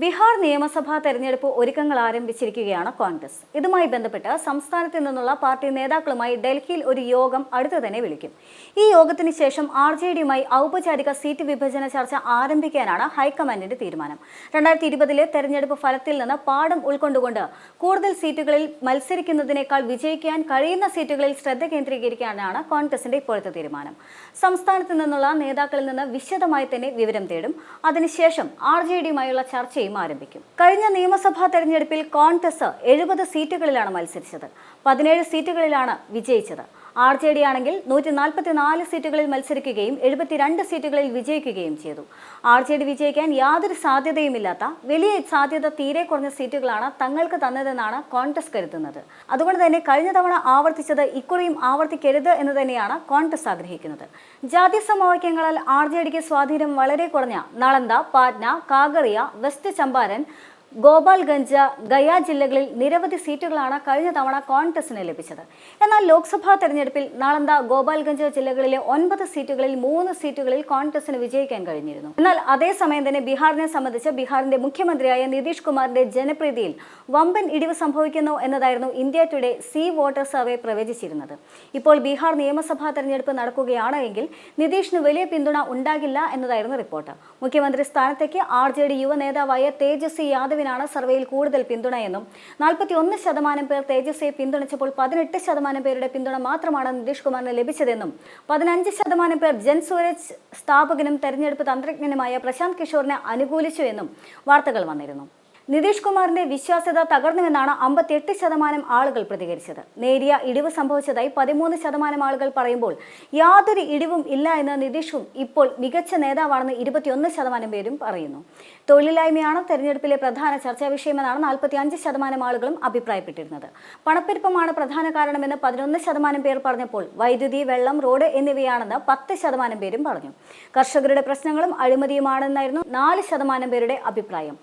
ബീഹാർ നിയമസഭാ തെരഞ്ഞെടുപ്പ് ഒരുക്കങ്ങൾ ആരംഭിച്ചിരിക്കുകയാണ് കോൺഗ്രസ്. ഇതുമായി ബന്ധപ്പെട്ട് സംസ്ഥാനത്ത് നിന്നുള്ള പാർട്ടി നേതാക്കളുമായി ഡൽഹിയിൽ ഒരു യോഗം അടുത്തു തന്നെ വിളിക്കും. ഈ യോഗത്തിന് ശേഷം RJDയുമായി ഔപചാരിക സീറ്റ് വിഭജന ചർച്ച ആരംഭിക്കാനാണ് ഹൈക്കമാൻഡിന്റെ തീരുമാനം. 2020 തെരഞ്ഞെടുപ്പ് ഫലത്തിൽ നിന്ന് പാഠം ഉൾക്കൊണ്ടുകൊണ്ട് കൂടുതൽ സീറ്റുകളിൽ മത്സരിക്കുന്നതിനേക്കാൾ വിജയിക്കാൻ കഴിയുന്ന സീറ്റുകളിൽ ശ്രദ്ധ കേന്ദ്രീകരിക്കാനാണ് കോൺഗ്രസിന്റെ ഇപ്പോഴത്തെ തീരുമാനം. സംസ്ഥാനത്ത് നിന്നുള്ള നേതാക്കളിൽ നിന്ന് വിശദമായി തന്നെ വിവരം തേടും. അതിനുശേഷം RJDയുമായുള്ള ചർച്ചയും ആരംഭിക്കും. കഴിഞ്ഞ നിയമസഭാ തെരഞ്ഞെടുപ്പിൽ കോൺഗ്രസ് 70 സീറ്റുകളിലാണ് മത്സരിച്ചത്. 17 സീറ്റുകളിലാണ് വിജയിച്ചത്. RJD ആണെങ്കിൽ 144 സീറ്റുകളിൽ മത്സരിക്കുകയും 72 സീറ്റുകളിൽ വിജയിക്കുകയും ചെയ്തു. RJD വിജയിക്കാൻ യാതൊരു സാധ്യതയുമില്ലാത്ത വലിയ സാധ്യത തീരെ കുറഞ്ഞ സീറ്റുകളാണ് തങ്ങൾക്ക് തന്നതെന്നാണ് കോൺഗ്രസ് കരുതുന്നത്. അതുകൊണ്ട് തന്നെ കഴിഞ്ഞ തവണ ആവർത്തിച്ചത് ഇക്കുറിയും ആവർത്തിക്കരുത് എന്ന് തന്നെയാണ് കോൺഗ്രസ് ആഗ്രഹിക്കുന്നത്. ജാതി സമവാക്യങ്ങളാൽ RJDക്ക് സ്വാധീനം വളരെ കുറഞ്ഞ നളന്ദ, പാറ്റ്ന, കാഗറിയ, വെസ്റ്റ് ചമ്പാരൻ, ഗോപാൽഗഞ്ച്, ഗയ ജില്ലകളിൽ നിരവധി സീറ്റുകളാണ് കഴിഞ്ഞ തവണ കോൺഗ്രസിന് ലഭിച്ചത്. എന്നാൽ ലോക്സഭാ തെരഞ്ഞെടുപ്പിൽ നളന്ദ, ഗോപാൽഗഞ്ച് ജില്ലകളിലെ 9 സീറ്റുകളിൽ 3 സീറ്റുകളിൽ കോൺഗ്രസിന് വിജയിക്കാൻ കഴിഞ്ഞിരുന്നു. എന്നാൽ അതേസമയം തന്നെ ബീഹാറിനെ സംബന്ധിച്ച് ബീഹാറിന്റെ മുഖ്യമന്ത്രിയായ നിതീഷ് കുമാറിന്റെ ജനപ്രീതിയിൽ വമ്പൻ ഇടിവ് സംഭവിക്കുന്നു എന്നതായിരുന്നു India Today C Voter survey പ്രവചിച്ചിരുന്നത്. ഇപ്പോൾ ബീഹാർ നിയമസഭാ തെരഞ്ഞെടുപ്പ് നടക്കുകയാണ് എങ്കിൽ നിതീഷിന് വലിയ പിന്തുണ ഉണ്ടാകില്ല എന്നതായിരുന്നു റിപ്പോർട്ട്. മുഖ്യമന്ത്രി സ്ഥാനത്തേക്ക് RJD യുവ നേതാവായ തേജസ്വി യാദവ് ാണ് സർവേയിൽ കൂടുതൽ പിന്തുണയെന്നും 41% പേർ തേജസ്വിയെ പിന്തുണച്ചപ്പോൾ 18% പേരുടെ പിന്തുണ മാത്രമാണ് നിതീഷ് കുമാറിന് ലഭിച്ചതെന്നും 15% പേർ ജൻസൂരജ് സ്ഥാപകനും തെരഞ്ഞെടുപ്പ് തന്ത്രജ്ഞനുമായ പ്രശാന്ത് കിഷോറിനെ അനുകൂലിച്ചു എന്നും വാർത്തകൾ വന്നിരുന്നു. നിതീഷ് കുമാറിന്റെ വിശ്വാസ്യത തകർന്നുവെന്നാണ് 58% ആളുകൾ പ്രതികരിച്ചത്. നേരിയ ഇടിവ് സംഭവിച്ചതായി 13% ആളുകൾ പറയുമ്പോൾ യാതൊരു ഇടിവും ഇല്ല എന്ന് നിതീഷും ഇപ്പോൾ മികച്ച നേതാവാണെന്ന് 21% പേരും പറയുന്നു. തൊഴിലില്ലായ്മയാണ് തെരഞ്ഞെടുപ്പിലെ പ്രധാന ചർച്ചാ വിഷയമെന്നാണ് 45% ആളുകളും അഭിപ്രായപ്പെട്ടിരുന്നത്. പണപ്പെരുപ്പമാണ് പ്രധാന കാരണമെന്ന് 11% പേർ പറഞ്ഞപ്പോൾ വൈദ്യുതി, വെള്ളം, റോഡ് എന്നിവയാണെന്ന് 10% പേരും പറഞ്ഞു. കർഷകരുടെ പ്രശ്നങ്ങളും അഴിമതിയുമാണെന്നായിരുന്നു 4% പേരുടെ അഭിപ്രായം.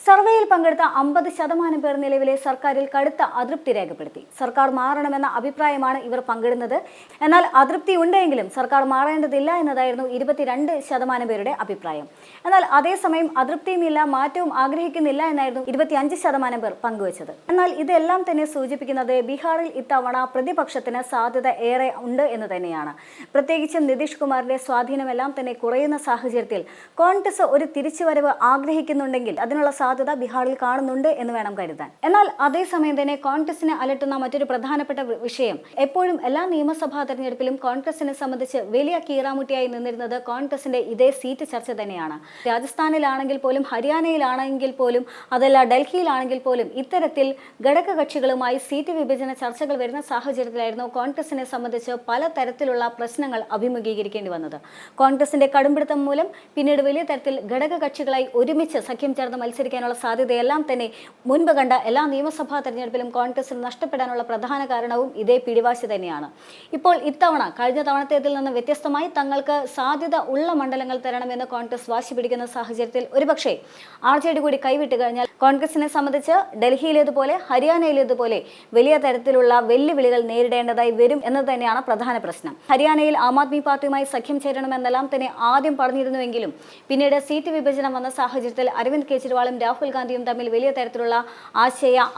സർവേയിൽ പങ്കെടുത്ത 50% പേർ നിലവിലെ സർക്കാരിൽ കടുത്ത അതൃപ്തി രേഖപ്പെടുത്തി. സർക്കാർ മാറണമെന്ന അഭിപ്രായമാണ് ഇവർ പങ്കിടുന്നത്. എന്നാൽ അതൃപ്തി ഉണ്ടെങ്കിലും സർക്കാർ മാറേണ്ടതില്ല എന്നതായിരുന്നു 22% പേരുടെ അഭിപ്രായം. എന്നാൽ അതേസമയം അതൃപ്തിയുമില്ല, മാറ്റവും ആഗ്രഹിക്കുന്നില്ല എന്നായിരുന്നു 25% പേർ പങ്കുവച്ചത്. എന്നാൽ ഇതെല്ലാം തന്നെ സൂചിപ്പിക്കുന്നത് ബീഹാറിൽ ഇത്തവണ പ്രതിപക്ഷത്തിന് സാധ്യത ഏറെ ഉണ്ട് എന്ന് തന്നെയാണ്. പ്രത്യേകിച്ചും നിതീഷ് കുമാറിന്റെ സ്വാധീനമെല്ലാം തന്നെ കുറയുന്ന സാഹചര്യത്തിൽ കോൺഗ്രസ് ഒരു തിരിച്ചുവരവ് ആഗ്രഹിക്കുന്നുണ്ടെങ്കിൽ അതിനുള്ള സാധ്യത ബീഹാറിൽ കാണുന്നുണ്ട് എന്ന് വേണം കരുതാൻ. എന്നാൽ അതേസമയം തന്നെ കോൺഗ്രസിനെ അലട്ടുന്ന മറ്റൊരു പ്രധാനപ്പെട്ട വിഷയം, എപ്പോഴും എല്ലാ നിയമസഭാ തെരഞ്ഞെടുപ്പിലും കോൺഗ്രസിനെ സംബന്ധിച്ച് വലിയ കീറാമുട്ടിയായി നിന്നിരുന്നത് കോൺഗ്രസിന്റെ ഇതേ സീറ്റ് ചർച്ച തന്നെയാണ്. രാജസ്ഥാനിലാണെങ്കിൽ പോലും, ഹരിയാനയിലാണെങ്കിൽ പോലും, അതല്ല ഡൽഹിയിലാണെങ്കിൽ പോലും ഇത്തരത്തിൽ ഘടകകക്ഷികളുമായി സീറ്റ് വിഭജന ചർച്ചകൾ വരുന്ന സാഹചര്യത്തിലായിരുന്നു കോൺഗ്രസിനെ സംബന്ധിച്ച് പലതരത്തിലുള്ള പ്രശ്നങ്ങൾ അഭിമുഖീകരിക്കേണ്ടി വന്നത്. കോൺഗ്രസിന്റെ കടുംപിടുത്തം മൂലം പിന്നീട് വലിയ തരത്തിൽ ഘടകകക്ഷികളായി ഒരുമിച്ച് സഖ്യം ചേർന്ന് മത്സരിക്കാനുള്ള സാധ്യതയെല്ലാം തന്നെ മുൻപ് കണ്ട എല്ലാ നിയമസഭാ തെരഞ്ഞെടുപ്പിലും കോൺഗ്രസിന് നഷ്ടപ്പെടാനുള്ള പ്രധാന കാരണവും ഇതേ പിടിവാശി തന്നെയാണ്. ഇപ്പോൾ ഇത്തവണ കഴിഞ്ഞ തവണത്തേതിൽ നിന്ന് വ്യത്യസ്തമായി തങ്ങൾക്ക് സാധ്യത ഉള്ള മണ്ഡലങ്ങൾ തരണമെന്ന് കോൺഗ്രസ് വാശി പിടിക്കുന്ന സാഹചര്യത്തിൽ ഒരുപക്ഷെ RJD കൂടി കൈവിട്ട് കഴിഞ്ഞാൽ കോൺഗ്രസിനെ സംബന്ധിച്ച് ഡൽഹിയിലേതുപോലെ ഹരിയാനയിലേതുപോലെ വലിയ തരത്തിലുള്ള വെല്ലുവിളികൾ നേരിടേണ്ടതായി വരും എന്നത് തന്നെയാണ് പ്രധാന പ്രശ്നം. ഹരിയാനയിൽ ആം ആദ്മി പാർട്ടിയുമായി സഖ്യം ചേരണമെന്നെല്ലാം തന്നെ ആദ്യം പറഞ്ഞിരുന്നുവെങ്കിലും പിന്നീട് സീറ്റ് വിഭജനം വന്ന സാഹചര്യത്തിൽ അരവിന്ദ് കെജ്രിവാളും രാഹുൽ ഗാന്ധിയും തമ്മിൽ വലിയ തരത്തിലുള്ള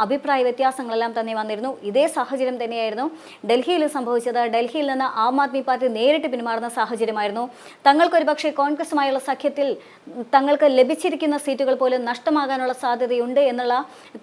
അഭിപ്രായ വ്യത്യാസങ്ങളെല്ലാം തന്നെ വന്നിരുന്നു. ഇതേ സാഹചര്യം തന്നെയായിരുന്നു ഡൽഹിയിൽ സംഭവിച്ചത്. ഡൽഹിയിൽ നിന്ന് ആം ആദ്മി പാർട്ടി നേരിട്ട് പിന്മാറുന്ന സാഹചര്യമായിരുന്നു. തങ്ങൾക്കൊരു പക്ഷേ കോൺഗ്രസുമായുള്ള സഖ്യത്തിൽ തങ്ങൾക്ക് ലഭിച്ചിരിക്കുന്ന സീറ്റുകൾ പോലും നഷ്ടമാകാനുള്ള സാധ്യതയുണ്ട് എന്നുള്ള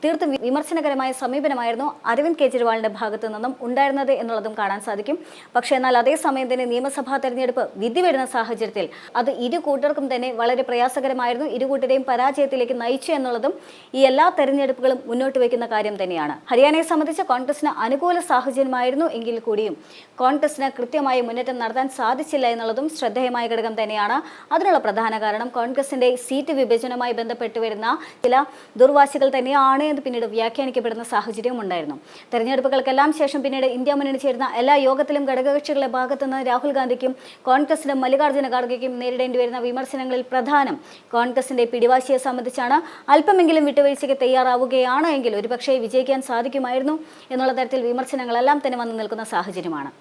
തീർത്തും വിമർശനകരമായ സമീപനമായിരുന്നു അരവിന്ദ് കെജ്രിവാളിന്റെ ഭാഗത്തു നിന്നും ഉണ്ടായിരുന്നത് എന്നുള്ളതും കാണാൻ സാധിക്കും. പക്ഷേ എന്നാൽ അതേസമയം തന്നെ നിയമസഭാ തെരഞ്ഞെടുപ്പ് വിധി വരുന്ന സാഹചര്യത്തിൽ അത് ഇരു കൂട്ടർക്കും തന്നെ വളരെ പ്രയാസകരമായിരുന്നു. ഇരുകൂട്ടരെയും പരാജയത്തിലേക്ക് നയിച്ചു എന്നുള്ളതും ഈ എല്ലാ തെരഞ്ഞെടുപ്പുകളും മുന്നോട്ട് വയ്ക്കുന്ന കാര്യം തന്നെയാണ്. ഹരിയാനയെ സംബന്ധിച്ച് കോൺഗ്രസിന് അനുകൂല സാഹചര്യമായിരുന്നു എങ്കിൽ കൂടിയും കോൺഗ്രസിന് കൃത്യമായി മുന്നേറ്റം നടത്താൻ സാധിച്ചില്ല എന്നുള്ളതും ശ്രദ്ധേയമായ ഘടകം തന്നെയാണ്. അതിനുള്ള പ്രധാന കാരണം കോൺഗ്രസിന്റെ സീറ്റ് വിഭജനവുമായി ബന്ധപ്പെട്ട് വരുന്ന ചില ദുർവാശികൾ തന്നെയാണ് എന്ന് പിന്നീട് വ്യാഖ്യാനിക്കപ്പെടുന്ന സാഹചര്യവും ഉണ്ടായിരുന്നു. തെരഞ്ഞെടുപ്പുകൾക്കെല്ലാം ശേഷം പിന്നീട് ഇന്ത്യ മുന്നണി ചേരുന്ന എല്ലാ യോഗത്തിലും ഘടകകക്ഷികളുടെ ഭാഗത്തുനിന്ന് രാഹുൽ ഗാന്ധിക്കും കോൺഗ്രസിനും മല്ലികാർജ്ജുന ഖാർഗെയ്ക്കും നേരിടേണ്ടി വരുന്ന വിമർശനങ്ങളിൽ പ്രധാനം കോൺഗ്രസിന്റെ പിടിവാശിയെ സംബന്ധിച്ചാണ്. അല്പമെങ്കിലും വിട്ടുവീഴ്ചയ്ക്ക് തയ്യാറാവുകയാണ് എങ്കിൽ ഒരുപക്ഷെ വിജയിക്കാൻ സാധിക്കുമായിരുന്നു എന്നുള്ള തരത്തിൽ വിമർശനങ്ങളെല്ലാം തന്നെ വന്നു നിൽക്കുന്ന സാഹചര്യമാണ്.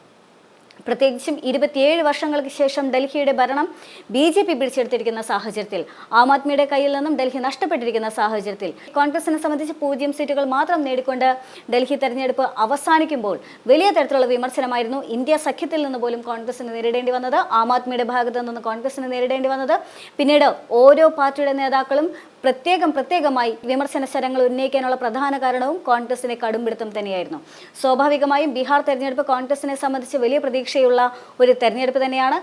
പ്രത്യേകിച്ചും 27 വർഷങ്ങൾക്ക് ശേഷം ഡൽഹിയുടെ ഭരണം BJP പിടിച്ചെടുത്തിരിക്കുന്ന സാഹചര്യത്തിൽ, ആം ആദ്മിയുടെ കയ്യിൽ നിന്നും ഡൽഹി നഷ്ടപ്പെട്ടിരിക്കുന്ന സാഹചര്യത്തിൽ കോൺഗ്രസിനെ സംബന്ധിച്ച് 0 സീറ്റുകൾ മാത്രം നേടിക്കൊണ്ട് ഡൽഹി തെരഞ്ഞെടുപ്പ് അവസാനിക്കുമ്പോൾ വലിയ തരത്തിലുള്ള വിമർശനമായിരുന്നു ഇന്ത്യ സഖ്യത്തിൽ നിന്ന് പോലും കോൺഗ്രസിന് നേരിടേണ്ടി വന്നത്, ആം ആദ്മിയുടെ ഭാഗത്തു നിന്ന് കോൺഗ്രസിന് നേരിടേണ്ടി വന്നത്. പിന്നീട് ഓരോ പാർട്ടിയുടെ നേതാക്കളും പ്രത്യേകമായി വിമർശന ശരങ്ങൾ ഉന്നയിക്കാനുള്ള പ്രധാന കാരണവും കോൺഗ്രസിനെ കടുംപിടുത്തം തന്നെയായിരുന്നു. സ്വാഭാവികമായും ബീഹാർ തെരഞ്ഞെടുപ്പ് കോൺഗ്രസിനെ സംബന്ധിച്ച് വലിയ പ്രതീക്ഷയുള്ള ഒരു തെരഞ്ഞെടുപ്പ് തന്നെയാണ്.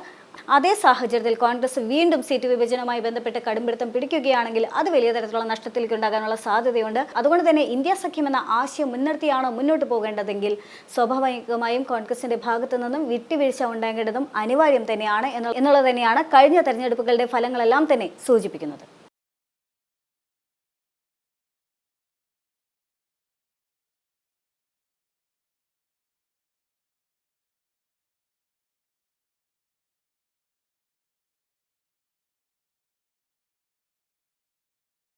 അതേ സാഹചര്യത്തിൽ കോൺഗ്രസ് വീണ്ടും സീറ്റ് വിഭജനവുമായി ബന്ധപ്പെട്ട് കടുംപിടുത്തം പിടിക്കുകയാണെങ്കിൽ അത് വലിയ തരത്തിലുള്ള നഷ്ടത്തിലേക്ക് ഉണ്ടാകാനുള്ള സാധ്യതയുണ്ട്. അതുകൊണ്ട് തന്നെ ഇന്ത്യ സഖ്യം എന്ന ആശയം മുൻനിർത്തിയാണോ മുന്നോട്ട് പോകേണ്ടതെങ്കിൽ സ്വാഭാവികമായും കോൺഗ്രസിന്റെ ഭാഗത്തു നിന്നും വിട്ടുവീഴ്ച ഉണ്ടാകേണ്ടതും അനിവാര്യം തന്നെയാണ് എന്നുള്ളത് തന്നെയാണ് കഴിഞ്ഞ തെരഞ്ഞെടുപ്പുകളുടെ ഫലങ്ങളെല്ലാം തന്നെ സൂചിപ്പിക്കുന്നത്.